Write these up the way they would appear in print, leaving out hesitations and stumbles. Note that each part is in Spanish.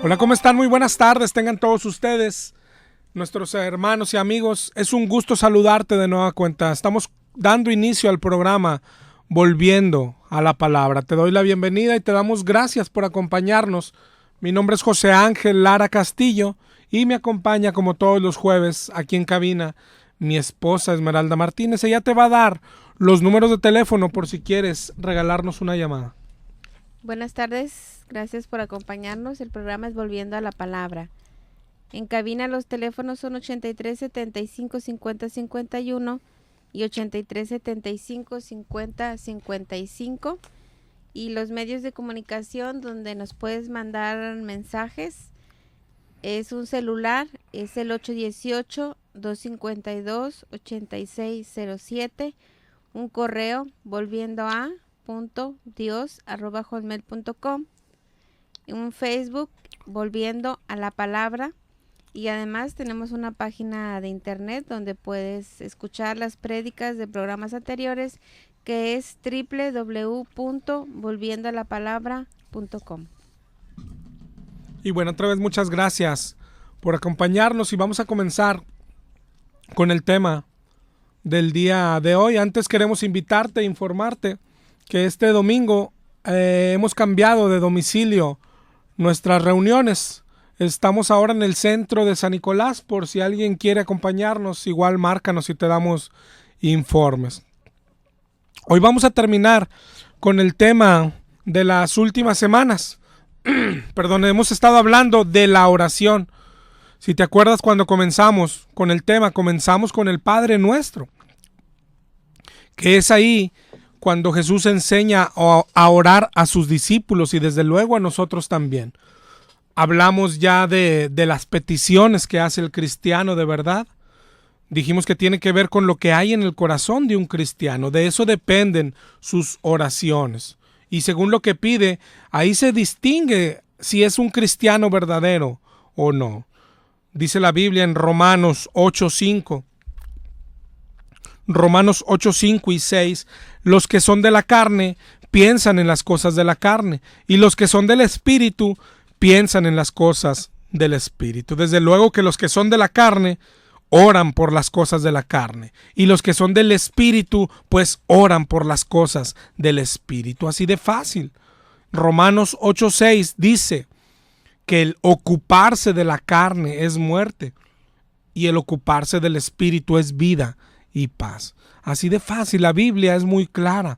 Hola, ¿cómo están? Muy buenas tardes, tengan todos ustedes, nuestros hermanos y amigos. Es un gusto saludarte de nueva cuenta. Estamos dando inicio al programa Volviendo a la Palabra. Te doy la bienvenida y te damos gracias por acompañarnos. Mi nombre es José Ángel Lara Castillo y me acompaña como todos los jueves aquí en cabina mi esposa Esmeralda Martínez. Ella te va a dar los números de teléfono por si quieres regalarnos una llamada. Buenas tardes, gracias por acompañarnos. El programa es Volviendo a la Palabra. En cabina los teléfonos son 83 75 50 51 y 83 75 50 55. Y los medios de comunicación donde nos puedes mandar mensajes es un celular, es el 818-252-8607. Un correo, volviendoa.dios@hotmail.com, un Facebook, Volviendo a la Palabra, y además tenemos una página de internet donde puedes escuchar las prédicas de programas anteriores, que es www.volviendoalapalabra.com. Y bueno, otra vez muchas gracias por acompañarnos y vamos a comenzar con el tema del día de hoy. Antes queremos invitarte e informarte que este domingo hemos cambiado de domicilio nuestras reuniones. Estamos ahora en el centro de San Nicolás. Por si alguien quiere acompañarnos, igual márcanos y te damos informes. Hoy vamos a terminar con el tema de las últimas semanas. Perdón, hemos estado hablando de la oración. Si te acuerdas, cuando comenzamos con el tema, comenzamos con el Padre Nuestro, que es ahí cuando Jesús enseña a orar a sus discípulos y desde luego a nosotros también. Hablamos ya de las peticiones que hace el cristiano de verdad. Dijimos que tiene que ver con lo que hay en el corazón de un cristiano. De eso dependen sus oraciones. Y según lo que pide, ahí se distingue si es un cristiano verdadero o no. Dice la Biblia en Romanos 8:5. Romanos 8:5 y 6. Los que son de la carne piensan en las cosas de la carne, y los que son del Espíritu piensan en las cosas del Espíritu. Desde luego que los que son de la carne oran por las cosas de la carne, y los que son del Espíritu pues oran por las cosas del Espíritu. Así de fácil. Romanos 8:6 dice que el ocuparse de la carne es muerte y el ocuparse del Espíritu es vida y paz. Así de fácil, la Biblia es muy clara.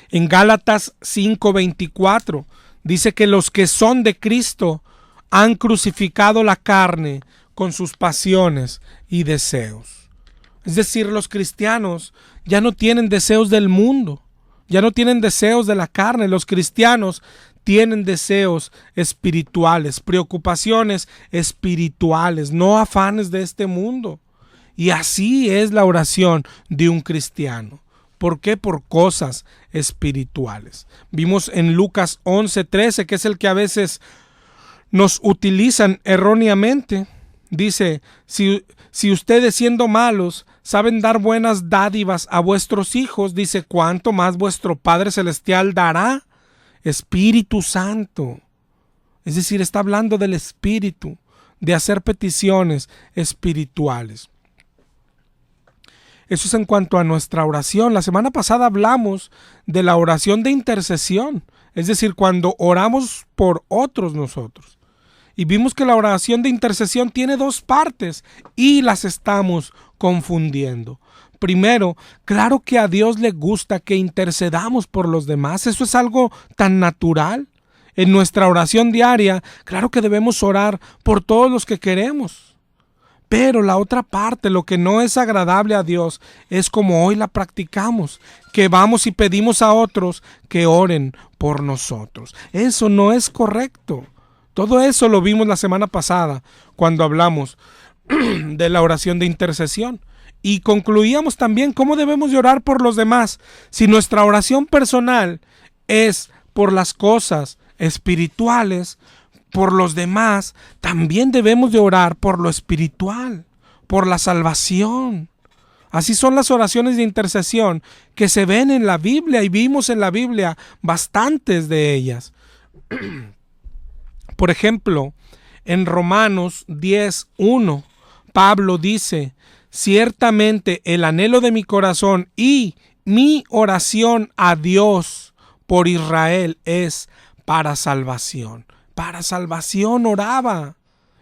En Gálatas 5:24 dice que los que son de Cristo han crucificado la carne con sus pasiones y deseos. Es decir, los cristianos ya no tienen deseos del mundo, ya no tienen deseos de la carne. Los cristianos tienen deseos espirituales, preocupaciones espirituales, no afanes de este mundo. Y así es la oración de un cristiano. ¿Por qué? Por cosas espirituales. Vimos en Lucas 11:13, que es el que a veces nos utilizan erróneamente. Dice, si ustedes siendo malos saben dar buenas dádivas a vuestros hijos, dice, ¿cuánto más vuestro Padre Celestial dará? Espíritu Santo. Es decir, está hablando del Espíritu, de hacer peticiones espirituales. Eso es en cuanto a nuestra oración. La semana pasada hablamos de la oración de intercesión, es decir, cuando oramos por otros nosotros. Y vimos que la oración de intercesión tiene dos partes y las estamos confundiendo. Primero, claro que a Dios le gusta que intercedamos por los demás. Eso es algo tan natural. En nuestra oración diaria, claro que debemos orar por todos los que queremos. Pero la otra parte, lo que no es agradable a Dios, es como hoy la practicamos, que vamos y pedimos a otros que oren por nosotros. Eso no es correcto. Todo eso lo vimos la semana pasada cuando hablamos de la oración de intercesión. Y concluíamos también cómo debemos de orar por los demás. Si nuestra oración personal es por las cosas espirituales, por los demás, también debemos de orar por lo espiritual, por la salvación. Así son las oraciones de intercesión que se ven en la Biblia y vimos en la Biblia bastantes de ellas. Por ejemplo, en Romanos 10:1, Pablo dice: ciertamente el anhelo de mi corazón y mi oración a Dios por Israel es para salvación. Para salvación oraba,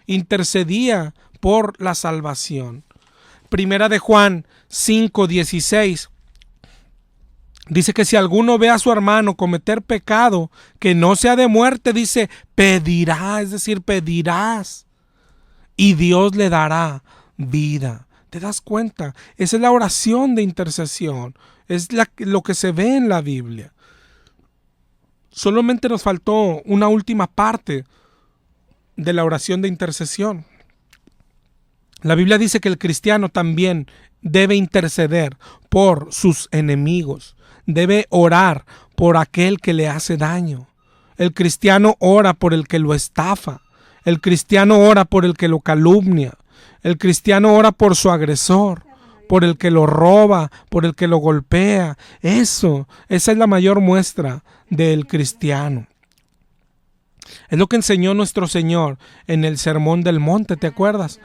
intercedía por la salvación. Primera de Juan 5:16 dice que si alguno ve a su hermano cometer pecado que no sea de muerte, dice, pedirá, es decir, pedirás, y Dios le dará vida. ¿Te das cuenta? Esa es la oración de intercesión. Es lo que se ve en la Biblia. Solamente nos faltó una última parte de la oración de intercesión. La Biblia dice que el cristiano también debe interceder por sus enemigos. Debe orar por aquel que le hace daño. El cristiano ora por el que lo estafa. El cristiano ora por el que lo calumnia. El cristiano ora por su agresor, por el que lo roba, por el que lo golpea. Esa es la mayor muestra del cristiano. Es lo que enseñó nuestro Señor en el Sermón del Monte, ¿te acuerdas?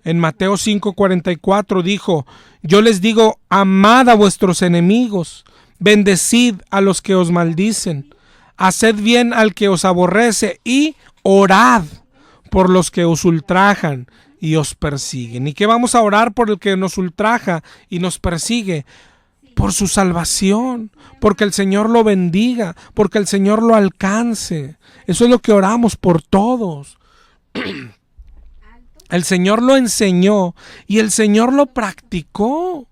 En Mateo 5:44 dijo: yo les digo, amad a vuestros enemigos, bendecid a los que os maldicen, haced bien al que os aborrece y orad por los que os ultrajan y os persiguen. ¿Y qué vamos a orar por el que nos ultraja y nos persigue? Por su salvación, porque el Señor lo bendiga, porque el Señor lo alcance. Eso es lo que oramos por todos. El Señor lo enseñó y el Señor lo practicó.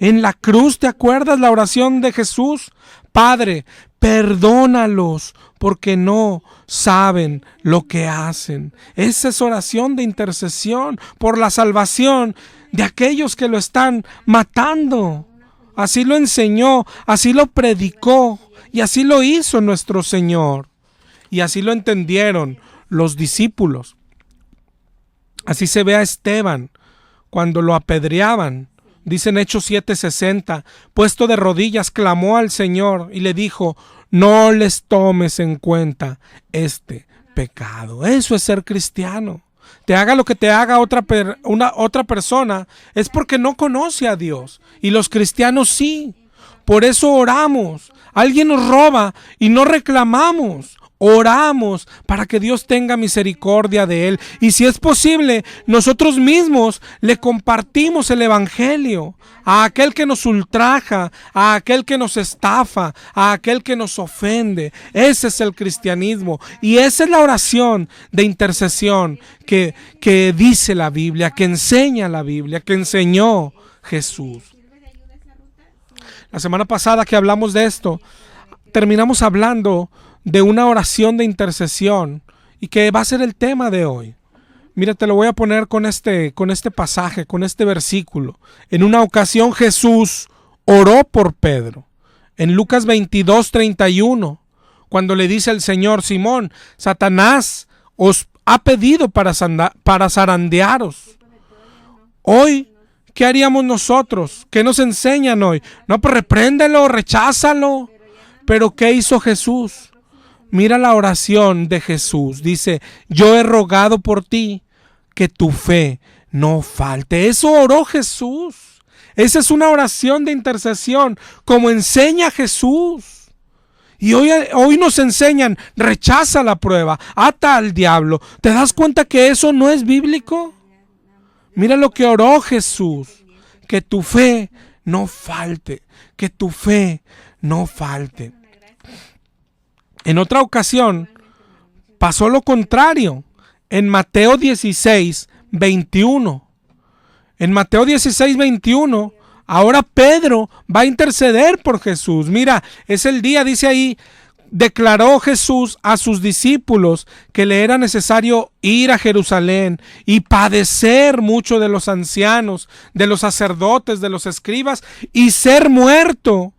En la cruz, ¿te acuerdas la oración de Jesús? Padre, perdónalos porque no saben lo que hacen. Esa es oración de intercesión por la salvación de aquellos que lo están matando. Así lo enseñó, así lo predicó y así lo hizo nuestro Señor. Y así lo entendieron los discípulos. Así se ve a Esteban cuando lo apedreaban. Dice en Hechos 7:60, puesto de rodillas, clamó al Señor y le dijo: no les tomes en cuenta este pecado. Eso es ser cristiano. Te haga lo que te haga otra persona, es porque no conoce a Dios. Y los cristianos sí. Por eso oramos. Alguien nos roba y no reclamamos. Oramos para que Dios tenga misericordia de él. Y si es posible, nosotros mismos le compartimos el evangelio a aquel que nos ultraja, a aquel que nos estafa, a aquel que nos ofende. Ese es el cristianismo. Y esa es la oración de intercesión que dice la Biblia, que enseña la Biblia, que enseñó Jesús. La semana pasada que hablamos de esto, terminamos hablando de una oración de intercesión y que va a ser el tema de hoy. Mira, te lo voy a poner con este pasaje, con este versículo. En una ocasión Jesús oró por Pedro. En Lucas 22:31, cuando le dice el Señor: Simón, Satanás os ha pedido para zarandearos. Hoy, ¿qué haríamos nosotros? ¿Qué nos enseñan hoy? No, pues repréndelo, recházalo. Pero ¿qué hizo Jesús? Mira la oración de Jesús. Dice: yo he rogado por ti que tu fe no falte. Eso oró Jesús. Esa es una oración de intercesión, como enseña Jesús. Y hoy nos enseñan: rechaza la prueba, ata al diablo. ¿Te das cuenta que eso no es bíblico? Mira lo que oró Jesús: que tu fe no falte, que tu fe no falte. En otra ocasión pasó lo contrario. En Mateo 16:21. En Mateo 16:21, ahora Pedro va a interceder por Jesús. Mira, es el día, dice ahí, declaró Jesús a sus discípulos que le era necesario ir a Jerusalén y padecer mucho de los ancianos, de los sacerdotes, de los escribas, y ser muerto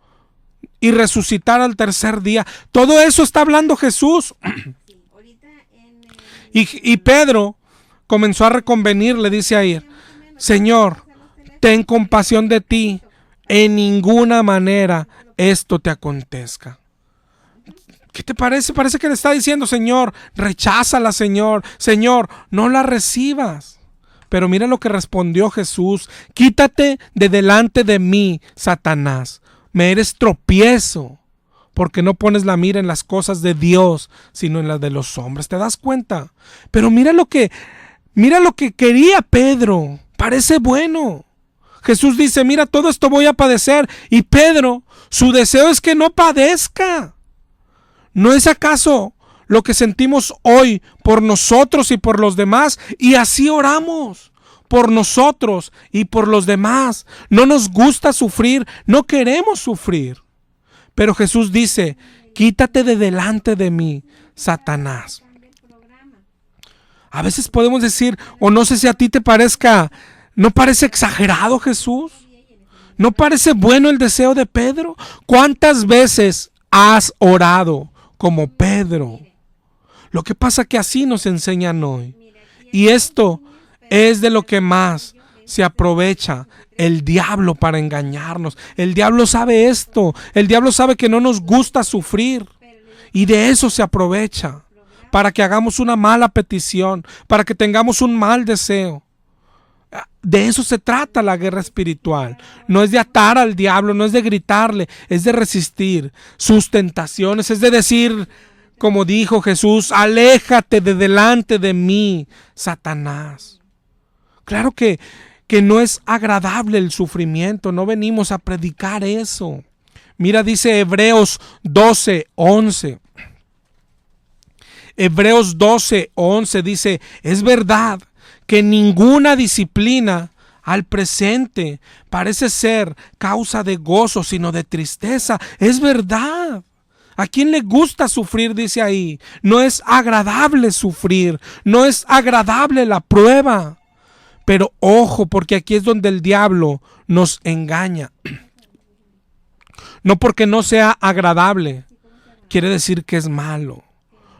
y resucitar al tercer día. Todo eso está hablando Jesús. Y Pedro comenzó a reconvenir, le dice ahí: Señor, ten compasión de ti, en ninguna manera esto te acontezca. ¿Qué te parece? Parece que le está diciendo, Señor, recházala, Señor. Señor, no la recibas. Pero mira lo que respondió Jesús. Quítate de delante de mí, Satanás. Me eres tropiezo, porque no pones la mira en las cosas de Dios, sino en las de los hombres. ¿Te das cuenta? Pero mira lo que quería Pedro. Parece bueno. Jesús dice, mira, todo esto voy a padecer. Y Pedro, su deseo es que no padezca. ¿No es acaso lo que sentimos hoy por nosotros y por los demás? Y así oramos por nosotros y por los demás. No nos gusta sufrir, no queremos sufrir. Pero Jesús dice, quítate de delante de mí, Satanás. A veces podemos decir, o no sé si a ti te parezca, ¿no parece exagerado Jesús? ¿No parece bueno el deseo de Pedro? ¿Cuántas veces has orado como Pedro? Lo que pasa que así nos enseñan hoy. Y esto es de lo que más se aprovecha el diablo para engañarnos. El diablo sabe esto. El diablo sabe que no nos gusta sufrir. Y de eso se aprovecha. Para que hagamos una mala petición. Para que tengamos un mal deseo. De eso se trata la guerra espiritual. No es de atar al diablo, no es de gritarle, es de resistir sus tentaciones, es de decir, como dijo Jesús, aléjate de delante de mí, Satanás. Claro que no es agradable el sufrimiento, no venimos a predicar eso. Mira, dice Hebreos 12:11. Hebreos 12:11 dice, es verdad que ninguna disciplina al presente parece ser causa de gozo, sino de tristeza. Es verdad. ¿A quién le gusta sufrir? Dice ahí. No es agradable sufrir, no es agradable la prueba. Pero ojo, porque aquí es donde el diablo nos engaña. No porque no sea agradable, quiere decir que es malo.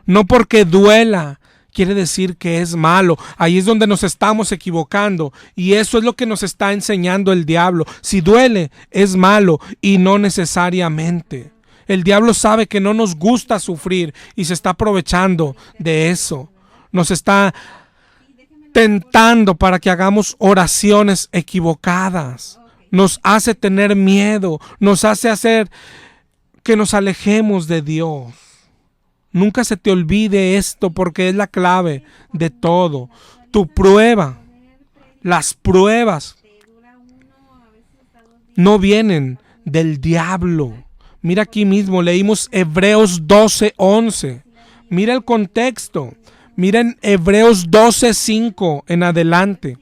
No porque duela, quiere decir que es malo. Ahí es donde nos estamos equivocando. Y eso es lo que nos está enseñando el diablo. Si duele, es malo y no necesariamente. El diablo sabe que no nos gusta sufrir y se está aprovechando de eso. Nos está tentando para que hagamos oraciones equivocadas. Nos hace tener miedo. Nos hace hacer que nos alejemos de Dios. Nunca se te olvide esto porque es la clave de todo. Tu prueba, las pruebas no vienen del diablo. Mira aquí mismo, leímos Hebreos 12:11. Mira el contexto. Mira en Hebreos 12:5 en adelante.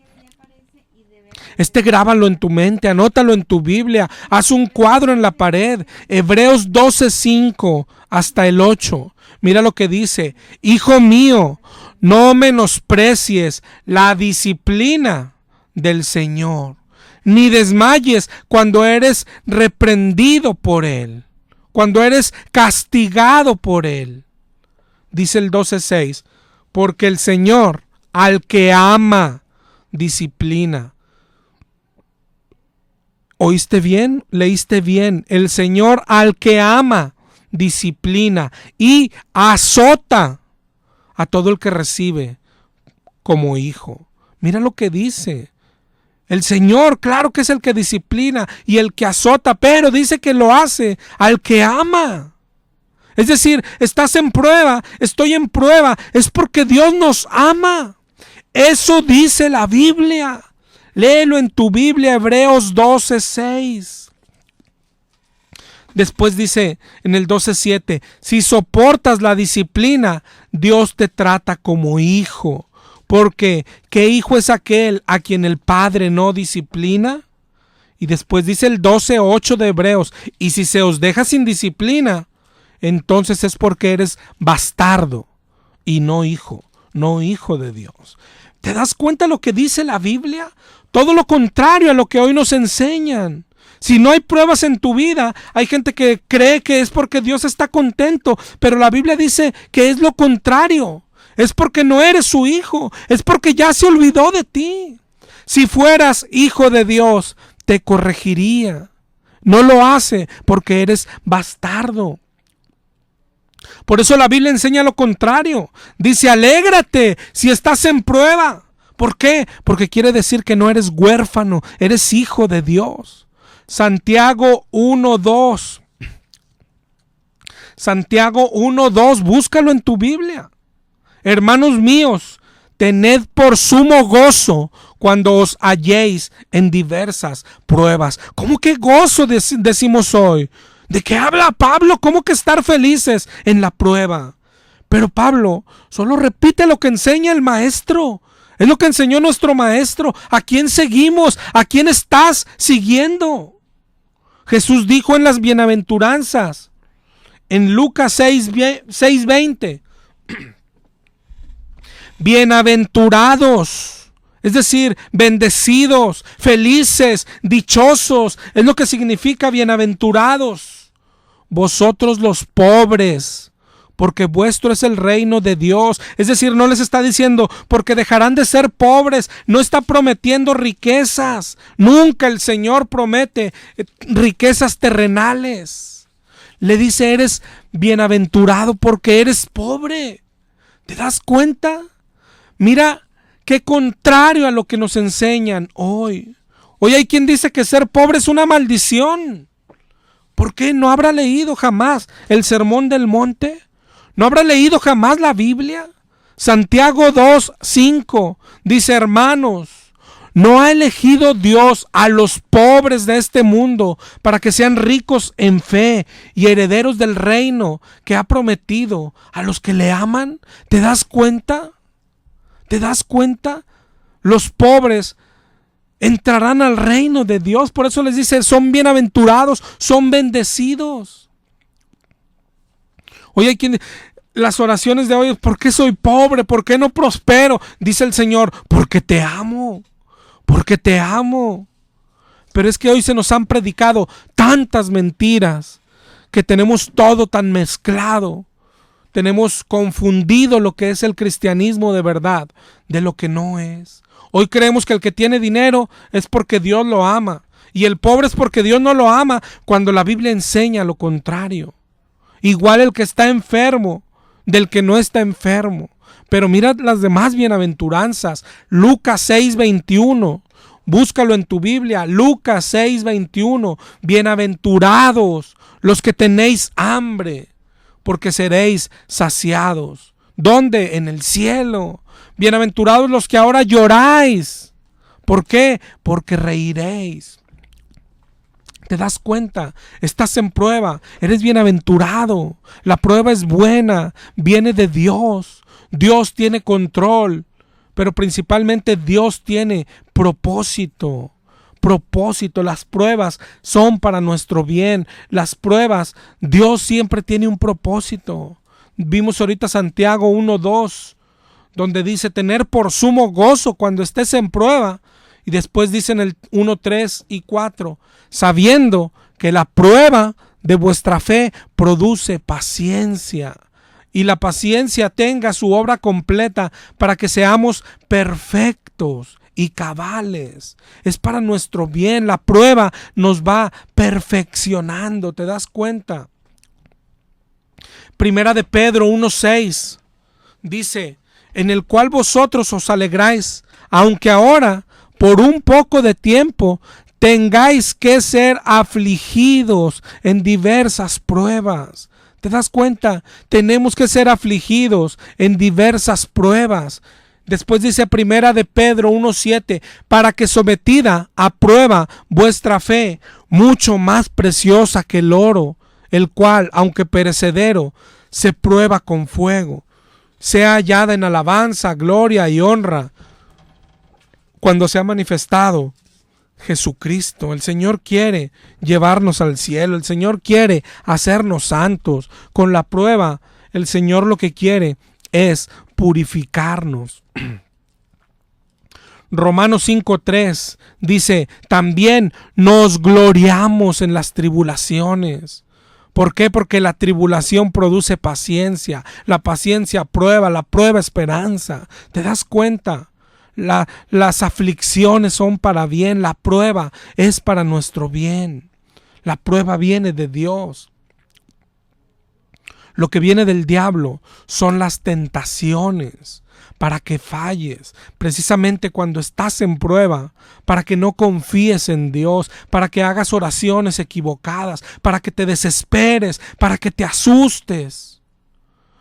Grábalo en tu mente, anótalo en tu Biblia, haz un cuadro en la pared. Hebreos 12:5 hasta el 8. Mira lo que dice: hijo mío, no menosprecies la disciplina del Señor, ni desmayes cuando eres reprendido por Él, cuando eres castigado por Él. Dice el 12:6, porque el Señor al que ama disciplina. ¿Oíste bien? ¿Leíste bien? El Señor al que ama disciplina y azota a todo el que recibe como hijo. Mira lo que dice. El Señor, claro que es el que disciplina y el que azota, pero dice que lo hace al que ama. Es decir, estás en prueba, estoy en prueba, es porque Dios nos ama. Eso dice la Biblia. Léelo en tu Biblia, Hebreos 12:6. Después dice en el 12:7, si soportas la disciplina, Dios te trata como hijo. Porque, ¿qué hijo es aquel a quien el Padre no disciplina? Y después dice el 12:8 de Hebreos, y si se os deja sin disciplina, entonces es porque eres bastardo y no hijo de Dios. ¿Te das cuenta lo que dice la Biblia? Todo lo contrario a lo que hoy nos enseñan. Si no hay pruebas en tu vida, hay gente que cree que es porque Dios está contento, pero la Biblia dice que es lo contrario. Es porque no eres su hijo, es porque ya se olvidó de ti. Si fueras hijo de Dios, te corregiría. No lo hace porque eres bastardo. Por eso la Biblia enseña lo contrario. Dice, alégrate si estás en prueba. ¿Por qué? Porque quiere decir que no eres huérfano, eres hijo de Dios. Santiago 1:2. Santiago 1:2, búscalo en tu Biblia. Hermanos míos, tened por sumo gozo cuando os halléis en diversas pruebas. ¿Cómo que gozo decimos hoy? ¿De qué habla Pablo? ¿Cómo que estar felices en la prueba? Pero Pablo solo repite lo que enseña el maestro. Es lo que enseñó nuestro maestro. ¿A quién seguimos? ¿A quién estás siguiendo? Jesús dijo en las bienaventuranzas, en Lucas 6:20, bienaventurados, es decir, bendecidos, felices, dichosos, es lo que significa bienaventurados. Vosotros los pobres, porque vuestro es el reino de Dios. Es decir, no les está diciendo porque dejarán de ser pobres, no está prometiendo riquezas. Nunca el Señor promete riquezas terrenales. Le dice, eres bienaventurado porque eres pobre. ¿Te das cuenta? Mira, qué contrario a lo que nos enseñan hoy. Hoy hay quien dice que ser pobre es una maldición. ¿Por qué? ¿No habrá leído jamás el Sermón del Monte? ¿No habrá leído jamás la Biblia? Santiago 2:5 dice, hermanos, ¿no ha elegido Dios a los pobres de este mundo para que sean ricos en fe y herederos del reino que ha prometido a los que le aman? ¿Te das cuenta? ¿Te das cuenta? Los pobres entrarán al reino de Dios. Por eso les dice, son bienaventurados, son bendecidos. Hoy hay quien, las oraciones de hoy, ¿por qué soy pobre? ¿Por qué no prospero? Dice el Señor, porque te amo, porque te amo. Pero es que hoy se nos han predicado tantas mentiras, que tenemos todo tan mezclado. Tenemos confundido lo que es el cristianismo de verdad, de lo que no es. Hoy creemos que el que tiene dinero es porque Dios lo ama, y el pobre es porque Dios no lo ama, cuando la Biblia enseña lo contrario. Igual el que está enfermo del que no está enfermo. Pero mirad las demás bienaventuranzas. Lucas 6:21. Búscalo en tu Biblia. Lucas 6:21. Bienaventurados los que tenéis hambre, porque seréis saciados. ¿Dónde? En el cielo. Bienaventurados los que ahora lloráis. ¿Por qué? Porque reiréis. ¿Te das cuenta? Estás en prueba, eres bienaventurado. La prueba es buena, viene de Dios. Dios tiene control, pero principalmente Dios tiene propósito. Propósito, las pruebas son para nuestro bien. Las pruebas, Dios siempre tiene un propósito. Vimos ahorita Santiago 1:2, donde dice tener por sumo gozo cuando estés en prueba. Y después dice en el 1:3 y 4, sabiendo que la prueba de vuestra fe produce paciencia. Y la paciencia tenga su obra completa para que seamos perfectos y cabales. Es para nuestro bien. La prueba nos va perfeccionando. ¿Te das cuenta? Primera de Pedro 1:6 dice, en el cual vosotros os alegráis, aunque ahora por un poco de tiempo tengáis que ser afligidos en diversas pruebas. ¿Te das cuenta? Tenemos que ser afligidos en diversas pruebas. Después dice Primera de Pedro 1:7, para que sometida a prueba vuestra fe, mucho más preciosa que el oro, el cual, aunque perecedero, se prueba con fuego, sea hallada en alabanza, gloria y honra, cuando se ha manifestado Jesucristo. El Señor quiere llevarnos al cielo, el Señor quiere hacernos santos. Con la prueba, el Señor lo que quiere es purificarnos. Romanos 5:3 dice, también nos gloriamos en las tribulaciones. ¿Por qué? Porque la tribulación produce paciencia, la paciencia prueba, la prueba esperanza. ¿Te das cuenta? Las aflicciones son para bien, la prueba es para nuestro bien. La prueba viene de Dios. Lo que viene del diablo son las tentaciones para que falles, precisamente cuando estás en prueba, para que no confíes en Dios, para que hagas oraciones equivocadas, para que te desesperes, para que te asustes.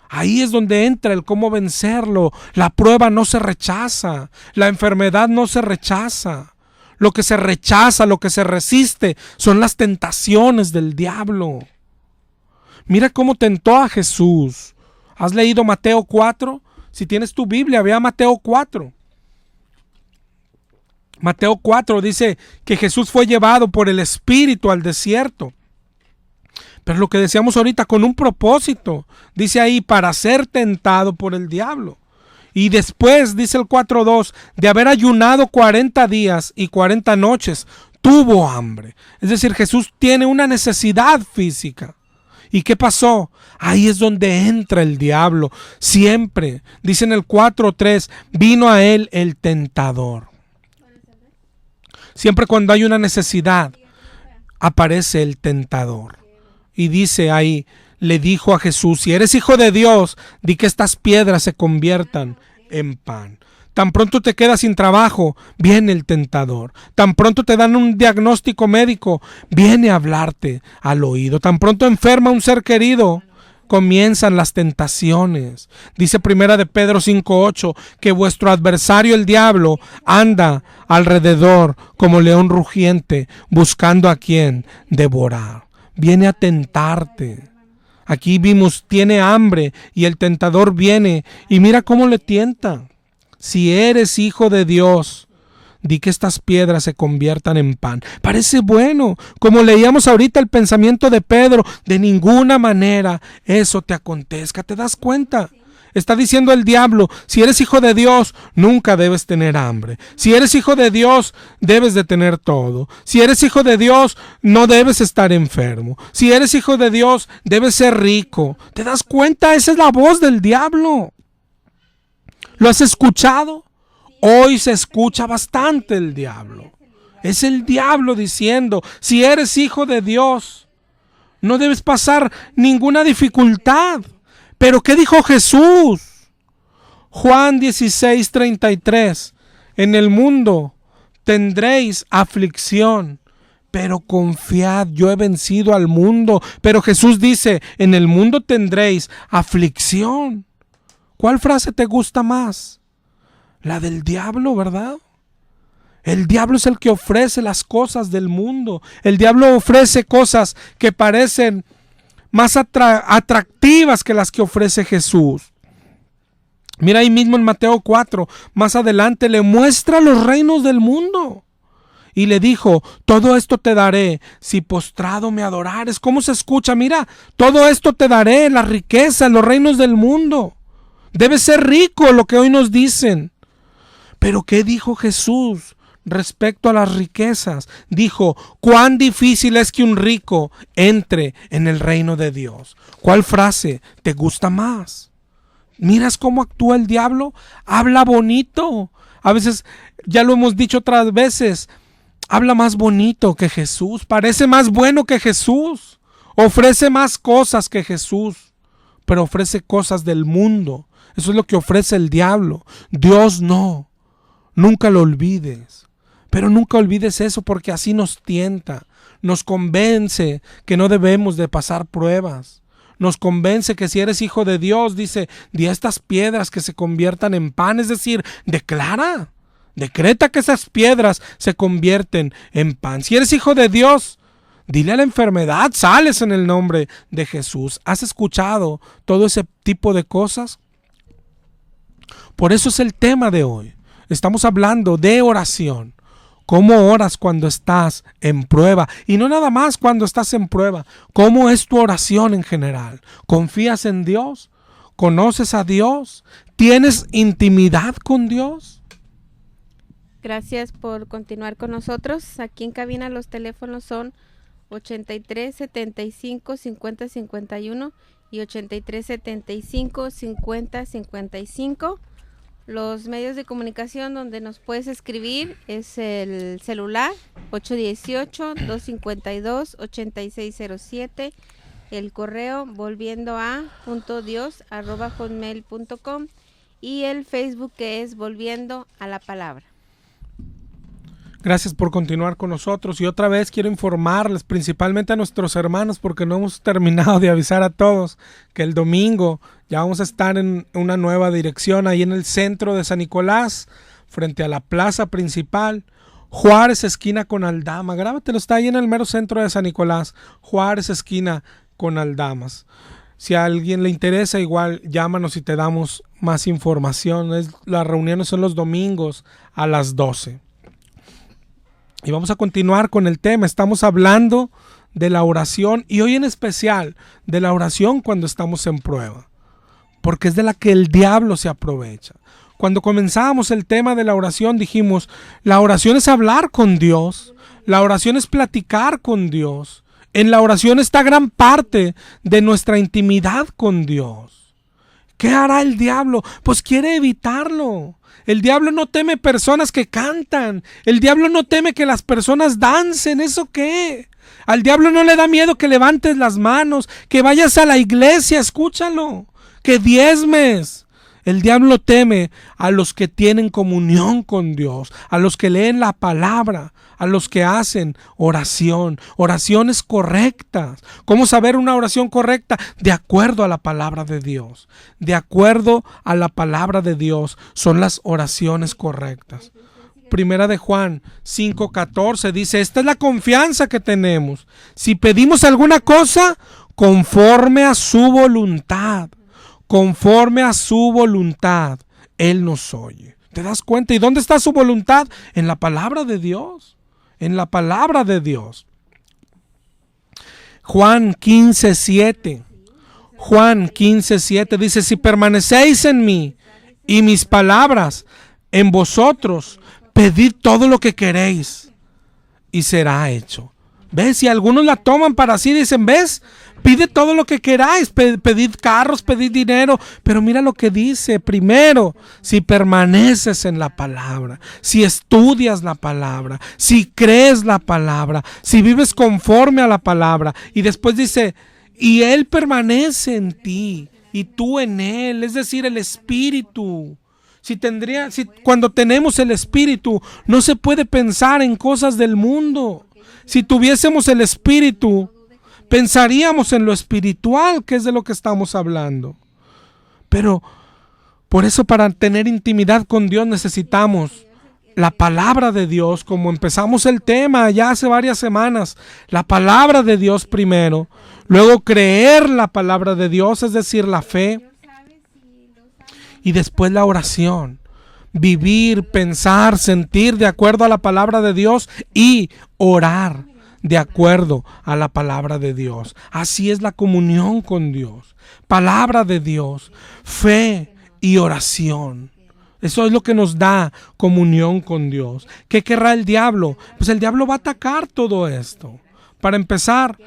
Ahí es donde entra el cómo vencerlo. La prueba no se rechaza, la enfermedad no se rechaza. Lo que se rechaza, lo que se resiste, son las tentaciones del diablo. Mira cómo tentó a Jesús. ¿Has leído Mateo 4? Si tienes tu Biblia, ve a Mateo 4. Mateo 4 dice que Jesús fue llevado por el Espíritu al desierto. Pero lo que decíamos ahorita, con un propósito. Dice ahí, para ser tentado por el diablo. Y después, dice el 4:2, de haber ayunado 40 días y 40 noches, tuvo hambre. Es decir, Jesús tiene una necesidad física. ¿Y qué pasó? Ahí es donde entra el diablo. Siempre, dice en el 4:3, vino a él el tentador. Siempre cuando hay una necesidad, aparece el tentador. Y dice ahí, le dijo a Jesús, si eres hijo de Dios, di que estas piedras se conviertan en pan. Tan pronto te quedas sin trabajo, viene el tentador. Tan pronto te dan un diagnóstico médico, viene a hablarte al oído. Tan pronto enferma un ser querido, comienzan las tentaciones. Dice primera de Pedro 5:8 que vuestro adversario el diablo anda alrededor como león rugiente, buscando a quien devorar. Viene a tentarte. Aquí vimos, tiene hambre y el tentador viene y mira cómo le tienta. Si eres hijo de Dios, di que estas piedras se conviertan en pan. Parece bueno, como leíamos ahorita el pensamiento de Pedro, de ninguna manera eso te acontezca. ¿Te das cuenta? Está diciendo el diablo, si eres hijo de Dios, nunca debes tener hambre. Si eres hijo de Dios, debes de tener todo. Si eres hijo de Dios, no debes estar enfermo. Si eres hijo de Dios, debes ser rico. ¿Te das cuenta? Esa es la voz del diablo. ¿Lo has escuchado? Hoy se escucha bastante el diablo. Es el diablo diciendo, si eres hijo de Dios, no debes pasar ninguna dificultad. ¿Pero qué dijo Jesús? Juan 16:33, en el mundo tendréis aflicción, pero confiad, yo he vencido al mundo. Pero Jesús dice, en el mundo tendréis aflicción. ¿Cuál frase te gusta más? La del diablo, ¿verdad? El diablo es el que ofrece las cosas del mundo. El diablo ofrece cosas que parecen más atractivas que las que ofrece Jesús. Mira ahí mismo en Mateo 4, más adelante le muestra los reinos del mundo. Y le dijo, todo esto te daré si postrado me adorares. ¿Cómo se escucha? Mira, todo esto te daré, las riquezas, los reinos del mundo. Debe ser rico lo que hoy nos dicen. Pero ¿qué dijo Jesús respecto a las riquezas? Dijo, cuán difícil es que un rico entre en el reino de Dios. ¿Cuál frase te gusta más? ¿Miras cómo actúa el diablo? Habla bonito. A veces, ya lo hemos dicho otras veces, habla más bonito que Jesús. Parece más bueno que Jesús. Ofrece más cosas que Jesús. Pero ofrece cosas del mundo. Eso es lo que ofrece el diablo. Dios no. Nunca lo olvides. Pero nunca olvides eso, porque así nos tienta. Nos convence que no debemos de pasar pruebas. Nos convence que si eres hijo de Dios, dice, di a estas piedras que se conviertan en pan. Es decir, decreta que esas piedras se convierten en pan. Si eres hijo de Dios, dile a la enfermedad, sales en el nombre de Jesús. ¿Has escuchado todo ese tipo de cosas? Por eso es el tema de hoy. Estamos hablando de oración. ¿Cómo oras cuando estás en prueba? Y no nada más cuando estás en prueba. ¿Cómo es tu oración en general? ¿Confías en Dios? ¿Conoces a Dios? ¿Tienes intimidad con Dios? Gracias por continuar con nosotros. Aquí en cabina los teléfonos son 83 75 50 51 y 83 75 50 55. Los medios de comunicación donde nos puedes escribir es el celular 818-252-8607 el correo volviendoa.dios@hotmail.com y el Facebook, que es Volviendo a la Palabra. Gracias por continuar con nosotros, y otra vez quiero informarles, principalmente a nuestros hermanos, porque no hemos terminado de avisar a todos, que el domingo ya vamos a estar en una nueva dirección ahí en el centro de San Nicolás, frente a la plaza principal, Juárez esquina con Aldama. Grábatelo, está ahí en el mero centro de San Nicolás, Juárez esquina con Aldamas. Si a alguien le interesa, igual llámanos y te damos más información. Las reuniones son los domingos a las 12. Y vamos a continuar con el tema. Estamos hablando de la oración, y hoy en especial de la oración cuando estamos en prueba, porque es de la que el diablo se aprovecha. Cuando comenzamos el tema de la oración dijimos, la oración es hablar con Dios, la oración es platicar con Dios. En la oración está gran parte de nuestra intimidad con Dios. ¿Qué hará el diablo? Pues quiere evitarlo. El diablo no teme personas que cantan. El diablo no teme que las personas dancen. ¿Eso qué? Al diablo no le da miedo que levantes las manos, que vayas a la iglesia, escúchalo, que diezmes. El diablo teme a los que tienen comunión con Dios, a los que leen la palabra, a los que hacen oración, oraciones correctas. ¿Cómo saber una oración correcta? De acuerdo a la palabra de Dios. De acuerdo a la palabra de Dios son las oraciones correctas. Primera de Juan 5:14 dice, esta es la confianza que tenemos. Si pedimos alguna cosa, conforme a su voluntad, Él nos oye. ¿Te das cuenta? ¿Y dónde está su voluntad? En la palabra de Dios. En la palabra de Dios. Juan 15:7. Juan 15:7 dice, si permanecéis en mí y mis palabras en vosotros, pedid todo lo que queréis y será hecho. ¿Ves? Si algunos la toman para sí, dicen, ¿ves? Pide todo lo que queráis, pedid carros, pedid dinero, pero mira lo que dice. Primero, si permaneces en la palabra, si estudias la palabra, si crees la palabra, si vives conforme a la palabra. Y después dice, y Él permanece en ti y tú en Él, es decir, el Espíritu. Cuando tenemos el Espíritu, no se puede pensar en cosas del mundo. Si tuviésemos el Espíritu, pensaríamos en lo espiritual, que es de lo que estamos hablando. Pero por eso, para tener intimidad con Dios, necesitamos la palabra de Dios, como empezamos el tema ya hace varias semanas. La palabra de Dios primero, luego creer la palabra de Dios, es decir, la fe, y después la oración. Vivir, pensar, sentir de acuerdo a la palabra de Dios y orar de acuerdo a la palabra de Dios. Así es la comunión con Dios. Palabra de Dios, fe y oración. Eso es lo que nos da comunión con Dios. ¿Qué querrá el diablo? Pues el diablo va a atacar todo esto. Para empezar,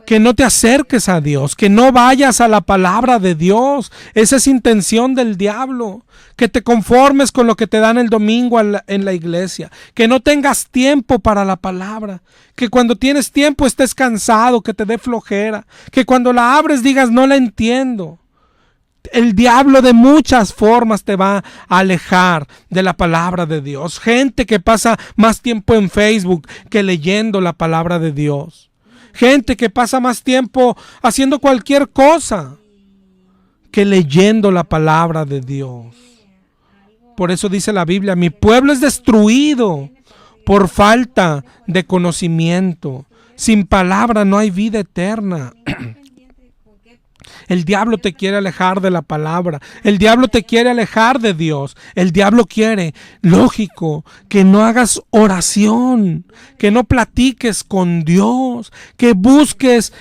que no te acerques a Dios, que no vayas a la palabra de Dios. Esa es intención del diablo. Que te conformes con lo que te dan el domingo en la iglesia. Que no tengas tiempo para la palabra. Que cuando tienes tiempo estés cansado, que te dé flojera. Que cuando la abres digas, no la entiendo. El diablo de muchas formas te va a alejar de la palabra de Dios. Gente que pasa más tiempo en Facebook que leyendo la palabra de Dios. Gente que pasa más tiempo haciendo cualquier cosa que leyendo la palabra de Dios. Por eso dice la Biblia, mi pueblo es destruido por falta de conocimiento. Sin palabra no hay vida eterna. El diablo te quiere alejar de la palabra. El diablo te quiere alejar de Dios. El diablo quiere, lógico, que no hagas oración, que no platiques con Dios, que busques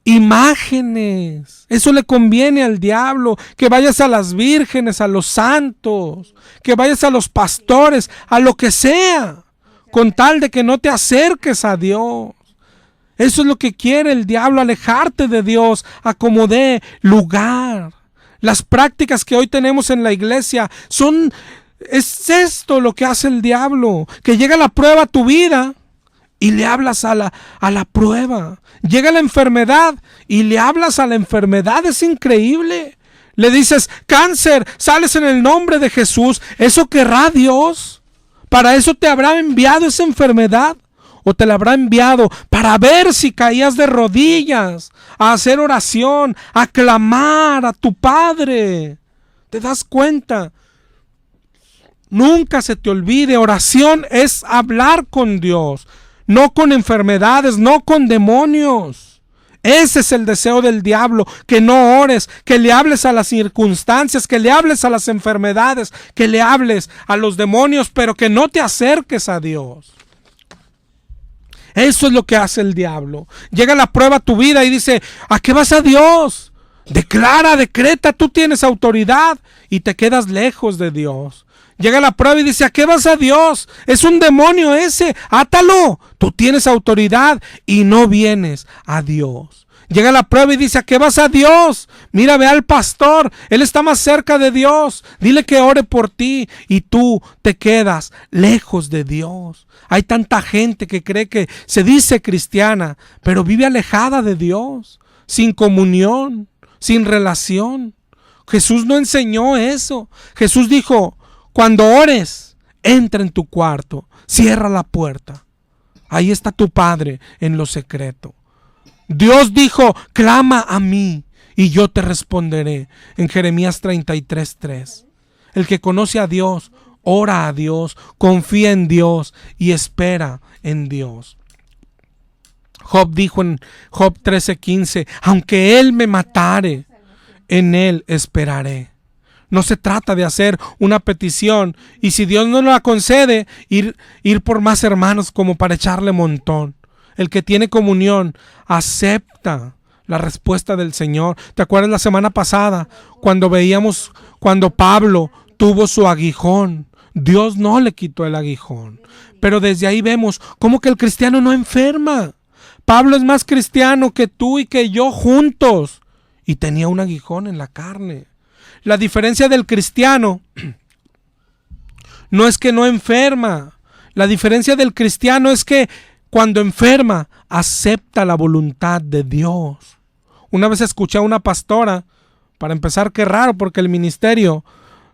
imágenes. Eso le conviene al diablo. Que vayas a las vírgenes, a los santos, que vayas a los pastores, a lo que sea, con tal de que no te acerques a Dios. Eso es lo que quiere el diablo, alejarte de Dios a como dé lugar. Las prácticas que hoy tenemos en la iglesia es esto lo que hace el diablo, que llega la prueba a tu vida y le hablas a la prueba. Llega la enfermedad y le hablas a la enfermedad. Es increíble. Le dices, cáncer, sales en el nombre de Jesús. ¿Eso querrá Dios? ¿Para eso te habrá enviado esa enfermedad? ¿O te la habrá enviado para ver si caías de rodillas, a hacer oración, a clamar a tu Padre? ¿Te das cuenta? Nunca se te olvide, oración es hablar con Dios, no con enfermedades, no con demonios. Ese es el deseo del diablo, que no ores, que le hables a las circunstancias, que le hables a las enfermedades, que le hables a los demonios, pero que no te acerques a Dios. Eso es lo que hace el diablo. Llega la prueba a tu vida y dice, ¿a qué vas a Dios? Declara, decreta, tú tienes autoridad, y te quedas lejos de Dios. Llega la prueba y dice, ¿a qué vas a Dios? Es un demonio ese, átalo. Tú tienes autoridad y no vienes a Dios. Llega la prueba y dice, ¿a qué vas a Dios? Mira, ve al pastor, él está más cerca de Dios. Dile que ore por ti, y tú te quedas lejos de Dios. Hay tanta gente que cree que se dice cristiana, pero vive alejada de Dios, sin comunión, sin relación. Jesús no enseñó eso. Jesús dijo, cuando ores, entra en tu cuarto, cierra la puerta. Ahí está tu Padre en lo secreto. Dios dijo, clama a mí y yo te responderé, en Jeremías 33:3. El que conoce a Dios, ora a Dios, confía en Dios y espera en Dios. Job dijo en Job 13:15, aunque él me matare, en él esperaré. No se trata de hacer una petición y si Dios no la concede, ir por más hermanos como para echarle montón. El que tiene comunión acepta la respuesta del Señor. ¿Te acuerdas la semana pasada cuando veíamos cuando Pablo tuvo su aguijón? Dios no le quitó el aguijón. Pero desde ahí vemos cómo que el cristiano no enferma. Pablo es más cristiano que tú y que yo juntos. Y tenía un aguijón en la carne. La diferencia del cristiano no es que no enferma. La diferencia del cristiano es que cuando enferma, acepta la voluntad de Dios. Una vez escuché a una pastora, para empezar, qué raro, porque el ministerio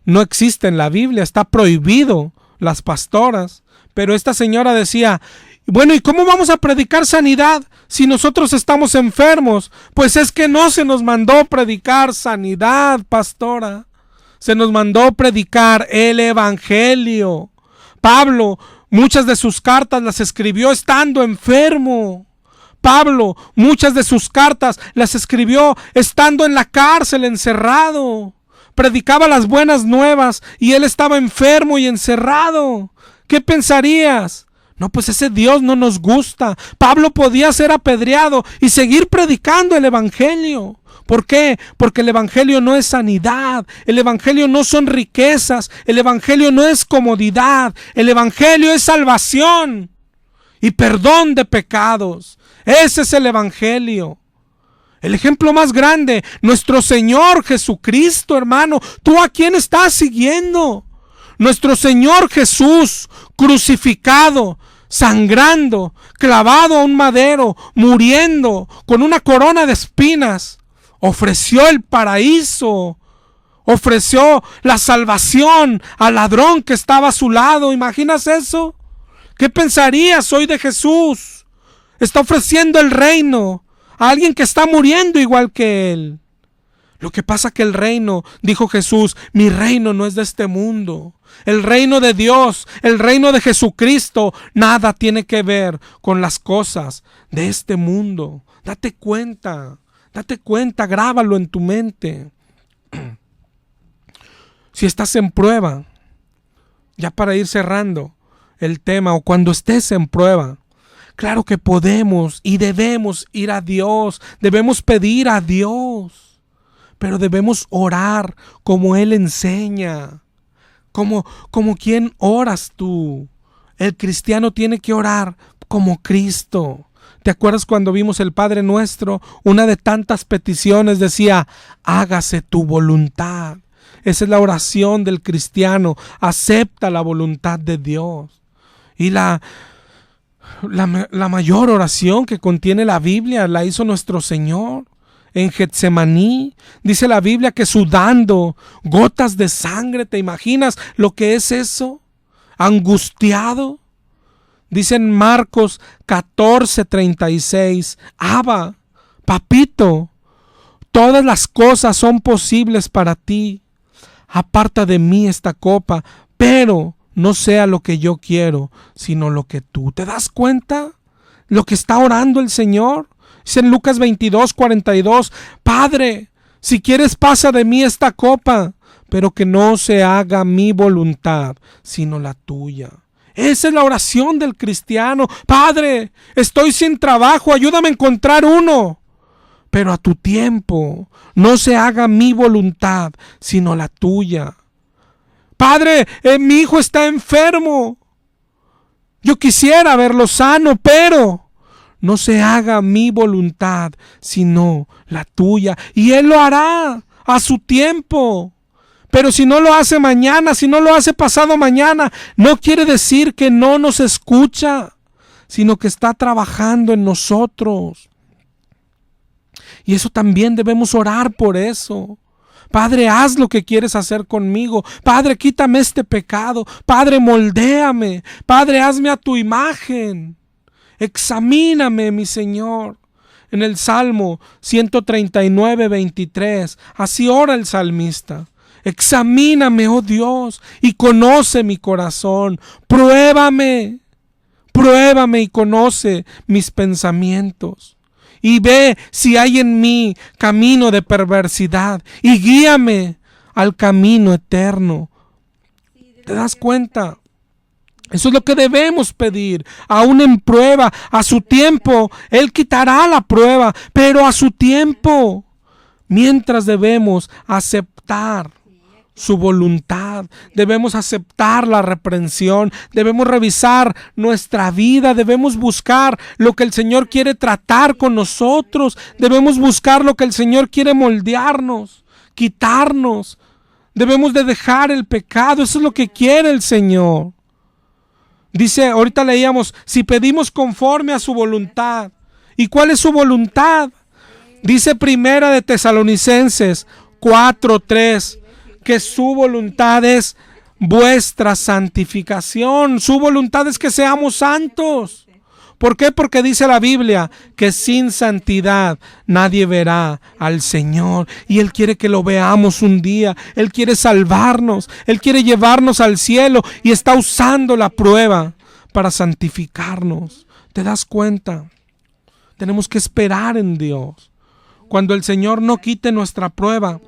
no existe en la Biblia, está prohibido las pastoras. Pero esta señora decía, bueno, ¿y cómo vamos a predicar sanidad si nosotros estamos enfermos? Pues es que no se nos mandó predicar sanidad, pastora. Se nos mandó predicar el evangelio. Pablo, muchas de sus cartas las escribió estando enfermo. Pablo, muchas de sus cartas las escribió estando en la cárcel, encerrado. Predicaba las buenas nuevas y él estaba enfermo y encerrado. ¿Qué pensarías? No, pues ese Dios no nos gusta. Pablo podía ser apedreado y seguir predicando el evangelio. ¿Por qué? Porque el evangelio no es sanidad, el evangelio no son riquezas, el evangelio no es comodidad, el evangelio es salvación y perdón de pecados. Ese es el evangelio. El ejemplo más grande, nuestro Señor Jesucristo, hermano. ¿Tú a quién estás siguiendo? Nuestro Señor Jesús, crucificado, sangrando, clavado a un madero, muriendo, con una corona de espinas, ofreció el paraíso, ofreció la salvación al ladrón que estaba a su lado. ¿Imaginas eso? ¿Qué pensarías hoy de Jesús? Está ofreciendo el reino a alguien que está muriendo igual que él. Lo que pasa que el reino, dijo Jesús, mi reino no es de este mundo. El reino de Dios, el reino de Jesucristo, nada tiene que ver con las cosas de este mundo. Date cuenta, grábalo en tu mente. Si estás en prueba, ya para ir cerrando el tema, o cuando estés en prueba, claro que podemos y debemos ir a Dios, debemos pedir a Dios, pero debemos orar como Él enseña. Como quien oras tú. El cristiano tiene que orar como Cristo. ¿Te acuerdas cuando vimos el Padre Nuestro? Una de tantas peticiones decía, hágase tu voluntad. Esa es la oración del cristiano. Acepta la voluntad de Dios. Y la La mayor oración que contiene la Biblia la hizo nuestro Señor en Getsemaní. Dice la Biblia que sudando gotas de sangre. ¿Te imaginas lo que es eso? Angustiado. Dice en Marcos 14:36, Abba, papito, todas las cosas son posibles para ti. Aparta de mí esta copa, pero no sea lo que yo quiero, sino lo que tú. ¿Te das cuenta lo que está orando el Señor? Dice en Lucas 22:42, Padre, si quieres pasa de mí esta copa, pero que no se haga mi voluntad, sino la tuya. Esa es la oración del cristiano. Padre, estoy sin trabajo, ayúdame a encontrar uno. Pero a tu tiempo, no se haga mi voluntad, sino la tuya. Padre, mi hijo está enfermo. Yo quisiera verlo sano, pero no se haga mi voluntad, sino la tuya. Y Él lo hará a su tiempo. Pero si no lo hace mañana, si no lo hace pasado mañana, no quiere decir que no nos escucha, sino que está trabajando en nosotros. Y eso también debemos orar por eso. Padre, haz lo que quieres hacer conmigo. Padre, quítame este pecado. Padre, moldéame. Padre, hazme a tu imagen. Examíname, mi Señor. En el Salmo 139:23, así ora el salmista. Examíname, oh Dios, y conoce mi corazón. Pruébame y conoce mis pensamientos. Y ve si hay en mí camino de perversidad, y guíame al camino eterno. ¿Te das cuenta? Eso es lo que debemos pedir, aún en prueba. A su tiempo, Él quitará la prueba, pero a su tiempo. Mientras debemos aceptar su voluntad, debemos aceptar la reprensión, debemos revisar nuestra vida, debemos buscar lo que el Señor quiere tratar con nosotros, debemos buscar lo que el Señor quiere moldearnos, quitarnos, debemos de dejar el pecado. Eso es lo que quiere el Señor. Dice, ahorita leíamos, si pedimos conforme a su voluntad. ¿Y cuál es su voluntad? Dice Primera de Tesalonicenses 4:3, que su voluntad es vuestra santificación. Su voluntad es que seamos santos. ¿Por qué? Porque dice la Biblia que sin santidad nadie verá al Señor. Y Él quiere que lo veamos un día. Él quiere salvarnos. Él quiere llevarnos al cielo. Y está usando la prueba para santificarnos. ¿Te das cuenta? Tenemos que esperar en Dios. Cuando el Señor no quite nuestra prueba,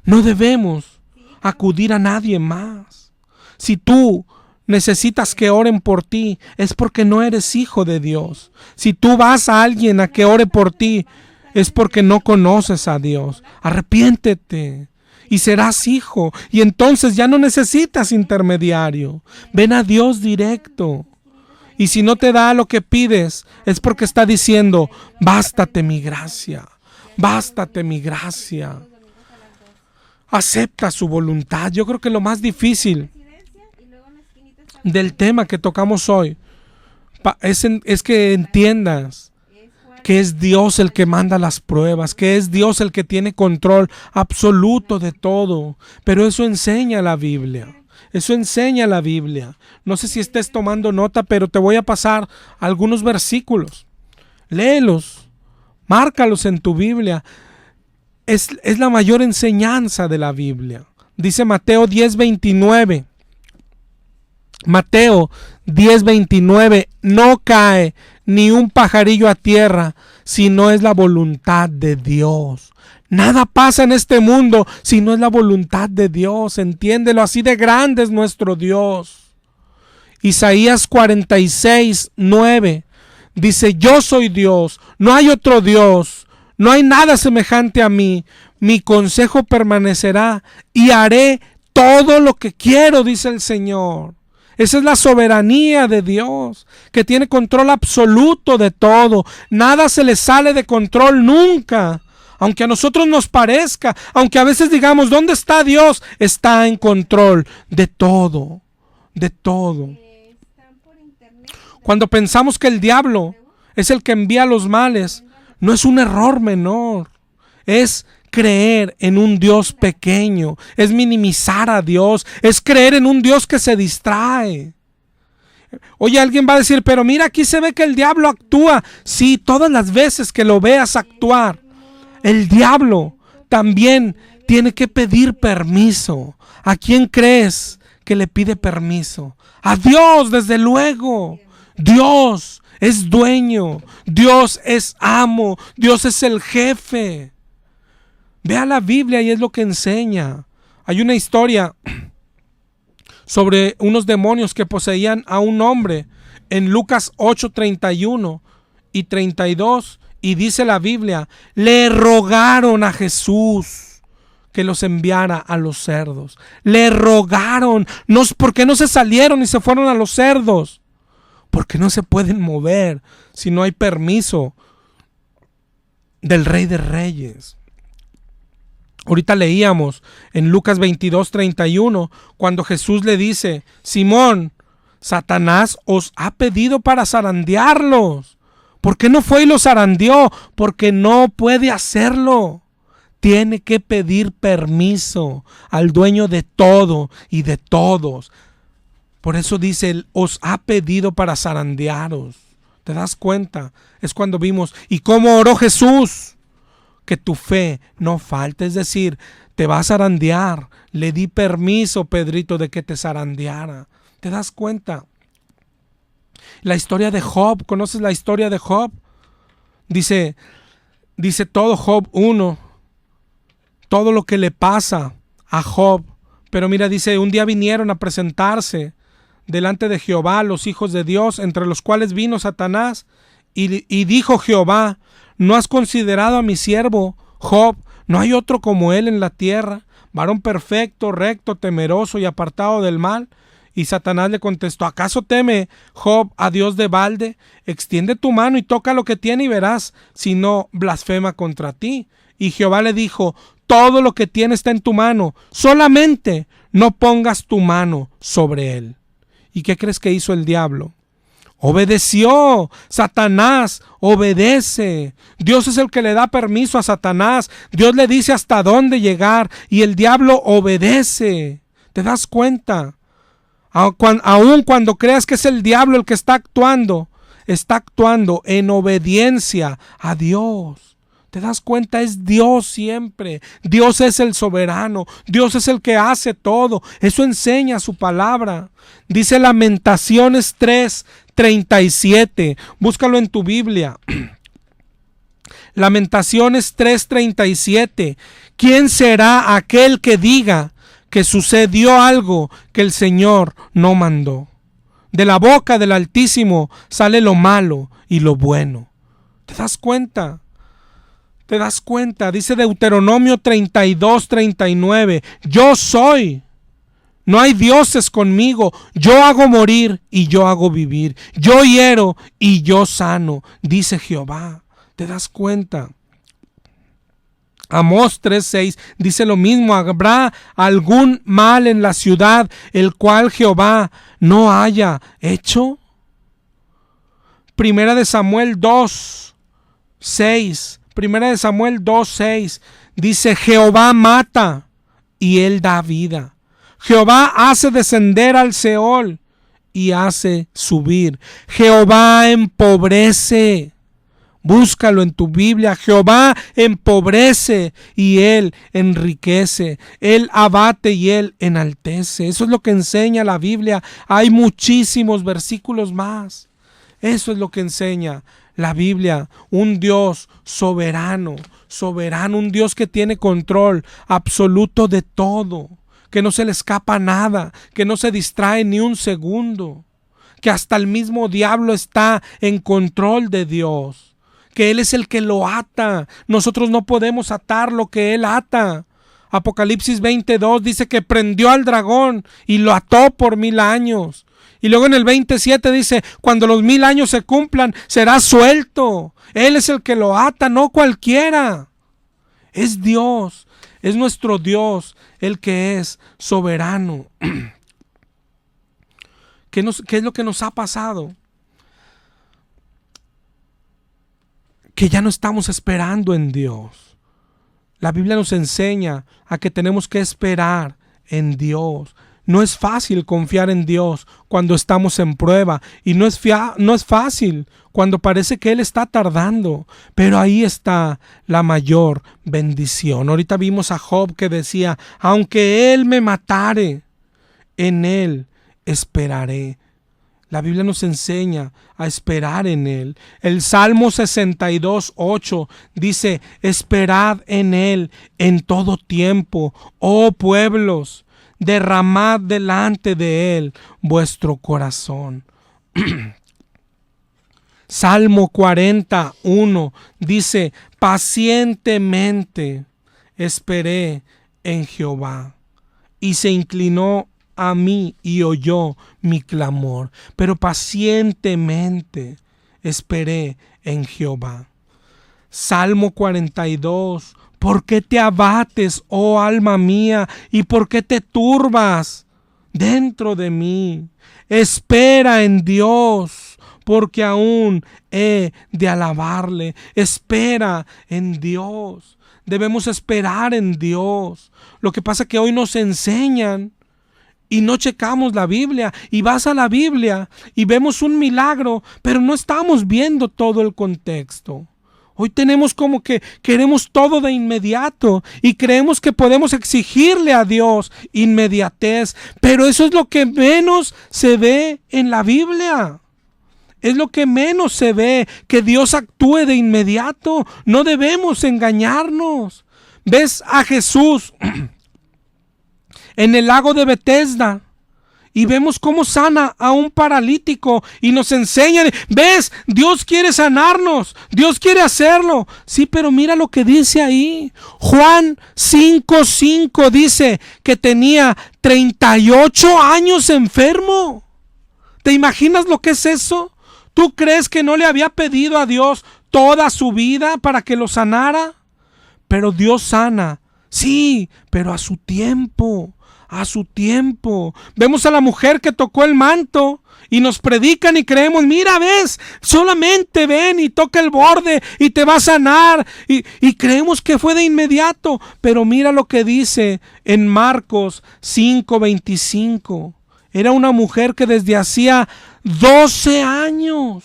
no debemos acudir a nadie más. Si tú necesitas que oren por ti, es porque no eres hijo de Dios. Si tú vas a alguien a que ore por ti, es porque no conoces a Dios. Arrepiéntete y serás hijo. Y entonces ya no necesitas intermediario. Ven a Dios directo. Y si no te da lo que pides, es porque está diciendo, bástate mi gracia. Bástate mi gracia. Acepta su voluntad. Yo creo que lo más difícil del tema que tocamos hoy es que entiendas que es Dios el que manda las pruebas, que es Dios el que tiene control absoluto de todo. Pero eso enseña la Biblia. Eso enseña la Biblia. No sé si estés tomando nota, pero te voy a pasar algunos versículos. Léelos, márcalos en tu Biblia. Es la mayor enseñanza de la Biblia. Dice Mateo 10:29. Mateo 10:29. No cae ni un pajarillo a tierra si no es la voluntad de Dios. Nada pasa en este mundo si no es la voluntad de Dios. Entiéndelo, así de grande es nuestro Dios. Isaías 46:9. Dice, yo soy Dios, no hay otro Dios. No hay nada semejante a mí. Mi consejo permanecerá y haré todo lo que quiero, dice el Señor. Esa es la soberanía de Dios, que tiene control absoluto de todo. Nada se le sale de control nunca. Aunque a nosotros nos parezca, aunque a veces digamos, ¿dónde está Dios? Está en control de todo, de todo. Cuando pensamos que el diablo es el que envía los males, no es un error menor. Es creer en un Dios pequeño, es minimizar a Dios, es creer en un Dios que se distrae. Oye, alguien va a decir, pero mira, aquí se ve que el diablo actúa. Sí, todas las veces que lo veas actuar, el diablo también tiene que pedir permiso. ¿A quién crees que le pide permiso? A Dios, desde luego. Dios es dueño, Dios es amo, Dios es el jefe. Vea la Biblia y es lo que enseña. Hay una historia sobre unos demonios que poseían a un hombre en Lucas 8:31 y 32, y dice la Biblia, le rogaron a Jesús que los enviara a los cerdos. Le rogaron. ¿Por qué no se salieron y se fueron a los cerdos? Porque no se pueden mover si no hay permiso del Rey de Reyes. Ahorita leíamos en Lucas 22:31 cuando Jesús le dice, Simón, Satanás os ha pedido para zarandearlos. ¿Por qué no fue y los zarandeó? Porque no puede hacerlo. Tiene que pedir permiso al dueño de todo y de todos. Por eso dice, Él os ha pedido para zarandearos. ¿Te das cuenta? Es cuando vimos, ¿y cómo oró Jesús? Que tu fe no falte, es decir, te va a zarandear. Le di permiso, Pedrito, de que te zarandeara. ¿Te das cuenta? La historia de Job, ¿conoces la historia de Job? Dice todo Job 1, todo lo que le pasa a Job. Pero mira, dice, un día vinieron a presentarse delante de Jehová los hijos de Dios, entre los cuales vino Satanás, y dijo Jehová, ¿no has considerado a mi siervo Job? No hay otro como él en la tierra, varón perfecto, recto, temeroso y apartado del mal. Y Satanás le contestó, ¿acaso teme Job a Dios de balde? Extiende tu mano y toca lo que tiene y verás, si no blasfema contra ti. Y Jehová le dijo, todo lo que tiene está en tu mano, solamente no pongas tu mano sobre él. ¿Y qué crees que hizo el diablo? Obedeció. Satanás obedece. Dios es el que le da permiso a Satanás. Dios le dice hasta dónde llegar y el diablo obedece. ¿Te das cuenta? Aun cuando creas que es el diablo el que está actuando en obediencia a Dios. ¿Te das cuenta? Es Dios siempre. Dios es el soberano. Dios es el que hace todo. Eso enseña su palabra. Dice Lamentaciones 3:37. Búscalo en tu Biblia. Lamentaciones 3:37. ¿Quién será aquel que diga que sucedió algo que el Señor no mandó? De la boca del Altísimo sale lo malo y lo bueno. ¿Te das cuenta? ¿Te das cuenta? Dice Deuteronomio 32:39. Yo soy. No hay dioses conmigo. Yo hago morir y yo hago vivir. Yo hiero y yo sano, dice Jehová. ¿Te das cuenta? Amós 3:6 dice lo mismo. ¿Habrá algún mal en la ciudad el cual Jehová no haya hecho? Primera de Samuel 2:6. Primera de Samuel 2:6 dice, Jehová mata y él da vida. Jehová hace descender al Seol y hace subir. Jehová empobrece. Búscalo en tu Biblia. Jehová empobrece y él enriquece. Él abate y él enaltece. Eso es lo que enseña la Biblia. Hay muchísimos versículos más. Eso es lo que enseña la Biblia, un Dios soberano, un Dios que tiene control absoluto de todo, que no se le escapa nada, que no se distrae ni un segundo, que hasta el mismo diablo está en control de Dios, que Él es el que lo ata. Nosotros no podemos atar lo que Él ata. Apocalipsis 22 dice que prendió al dragón y lo ató por 1000 años. Y luego en el 27 dice, cuando los 1000 años se cumplan, será suelto. Él es el que lo ata, no cualquiera. Es Dios, es nuestro Dios, el que es soberano. ¿Qué es lo que nos ha pasado? que ya no estamos esperando en Dios. La Biblia nos enseña a que tenemos que esperar en Dios. No es fácil confiar en Dios cuando estamos en prueba y no es fácil cuando parece que Él está tardando, pero ahí está la mayor bendición. Ahorita vimos a Job que decía, aunque Él me matare, en Él esperaré. La Biblia nos enseña a esperar en Él. El Salmo 62:8 dice, esperad en Él en todo tiempo, oh pueblos, derramad delante de Él vuestro corazón. Salmo 41 dice, pacientemente esperé en Jehová y se inclinó a mí y oyó mi clamor, pero pacientemente esperé en Jehová. Salmo 42, ¿por qué te abates, oh alma mía, y por qué te turbas dentro de mí? Espera en Dios, porque aún he de alabarle. Espera en Dios. Debemos esperar en Dios. Lo que pasa es que hoy nos enseñan y no checamos la Biblia, y vas a la Biblia y vemos un milagro, pero no estamos viendo todo el contexto. Hoy tenemos como que queremos todo de inmediato y creemos que podemos exigirle a Dios inmediatez, pero eso es lo que menos se ve en la Biblia. Es lo que menos se ve, que Dios actúe de inmediato. No debemos engañarnos. ¿Ves a Jesús en el lago de Betesda? Y vemos cómo sana a un paralítico y nos enseña, ¿ves? Dios quiere sanarnos, Dios quiere hacerlo. Sí, pero mira lo que dice ahí. Juan 5:5 dice que tenía 38 años enfermo. ¿Te imaginas lo que es eso? ¿Tú crees que no le había pedido a Dios toda su vida para que lo sanara? Pero Dios sana, sí, pero a su tiempo. A su tiempo. Vemos a la mujer que tocó el manto y nos predican y creemos, mira, ves, solamente ven y toca el borde y te va a sanar, y creemos que fue de inmediato, pero mira lo que dice en Marcos 5:25. Era una mujer que desde hacía 12 años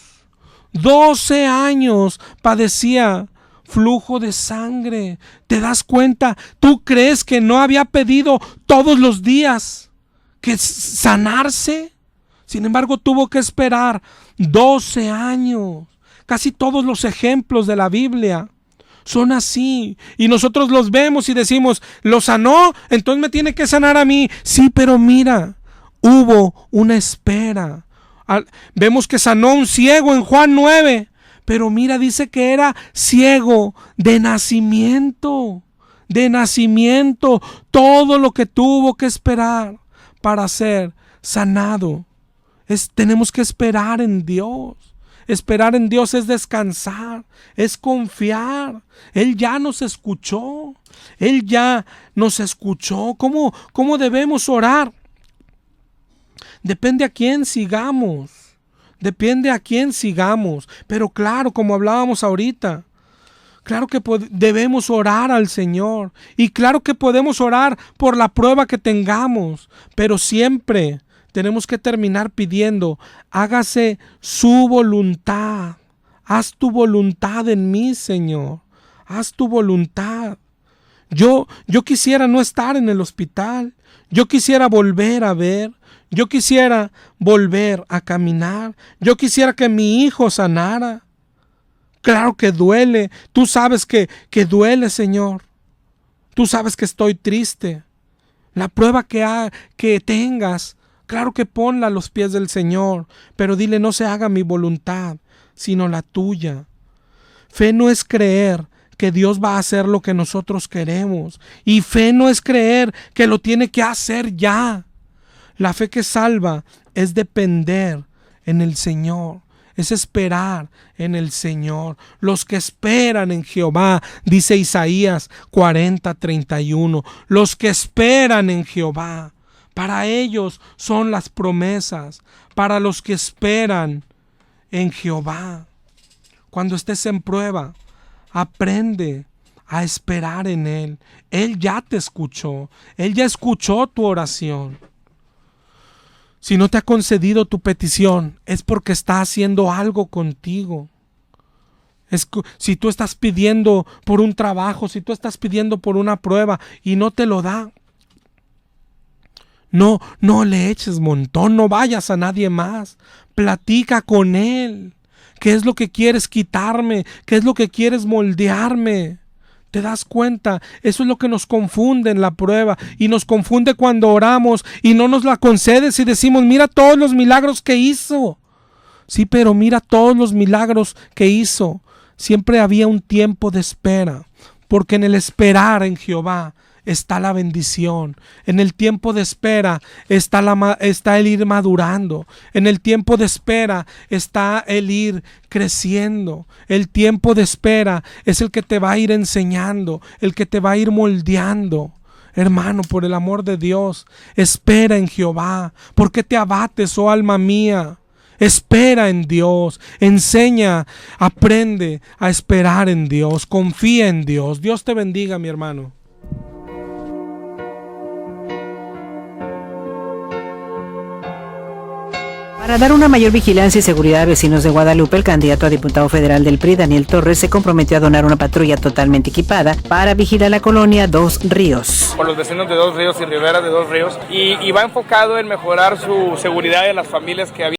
padecía flujo de sangre. ¿Te das cuenta? ¿Tú crees que no había pedido todos los días que sanarse? Sin embargo, tuvo que esperar 12 años. Casi todos los ejemplos de la Biblia son así. Y nosotros los vemos y decimos, ¿lo sanó? Entonces me tiene que sanar a mí. Sí, pero mira, hubo una espera. Vemos que sanó a un ciego en Juan 9. Pero mira, dice que era ciego de nacimiento. De nacimiento. Todo lo que tuvo que esperar para ser sanado. Tenemos que esperar en Dios. Esperar en Dios es descansar, es confiar. Él ya nos escuchó. Él ya nos escuchó. ¿Cómo debemos orar? Depende a quién sigamos. Depende a quién sigamos. Pero claro, como hablábamos ahorita, claro que debemos orar al Señor. Y claro que podemos orar por la prueba que tengamos. Pero siempre tenemos que terminar pidiendo, hágase su voluntad. Haz tu voluntad en mí, Señor. Haz tu voluntad. Yo quisiera no estar en el hospital. Yo quisiera volver a ver. Yo quisiera volver a caminar. Yo quisiera que mi hijo sanara. Claro que duele. Tú sabes que duele, Señor. Tú sabes que estoy triste. La prueba que tengas, claro que ponla a los pies del Señor. Pero dile, no se haga mi voluntad, sino la tuya. Fe no es creer que Dios va a hacer lo que nosotros queremos. Y fe no es creer que lo tiene que hacer ya. La fe que salva es depender en el Señor, es esperar en el Señor. Los que esperan en Jehová, dice Isaías 40:31, los que esperan en Jehová, para ellos son las promesas, para los que esperan en Jehová. cuando estés en prueba, aprende a esperar en Él. Él ya te escuchó, Él ya escuchó tu oración. Si no te ha concedido tu petición, es porque está haciendo algo contigo. Si tú estás pidiendo por un trabajo, si tú estás pidiendo por una prueba y no te lo da, no le eches montón, no vayas a nadie más. Platica con Él. ¿Qué es lo que quieres quitarme? ¿Qué es lo que quieres moldearme? ¿Te das cuenta? Eso es lo que nos confunde en la prueba, y nos confunde cuando oramos y no nos la concedes y decimos, mira todos los milagros que hizo. Sí, pero mira todos los milagros que hizo. Siempre había un tiempo de espera, porque en el esperar en Jehová está la bendición. En el tiempo de espera está el ir madurando. En el tiempo de espera está el ir creciendo. El tiempo de espera es el que te va a ir enseñando, el que te va a ir moldeando. Hermano, por el amor de Dios, espera en Jehová. ¿Por qué te abates, oh alma mía? Espera en Dios, enseña, aprende a esperar en Dios, confía en Dios. Dios te bendiga, mi hermano. Para dar una mayor vigilancia y seguridad a vecinos de Guadalupe, el candidato a diputado federal del PRI, Daniel Torres, se comprometió a donar una patrulla totalmente equipada para vigilar la colonia Dos Ríos. Por los vecinos de Dos Ríos y Rivera de Dos Ríos, y va enfocado en mejorar su seguridad de las familias que habitan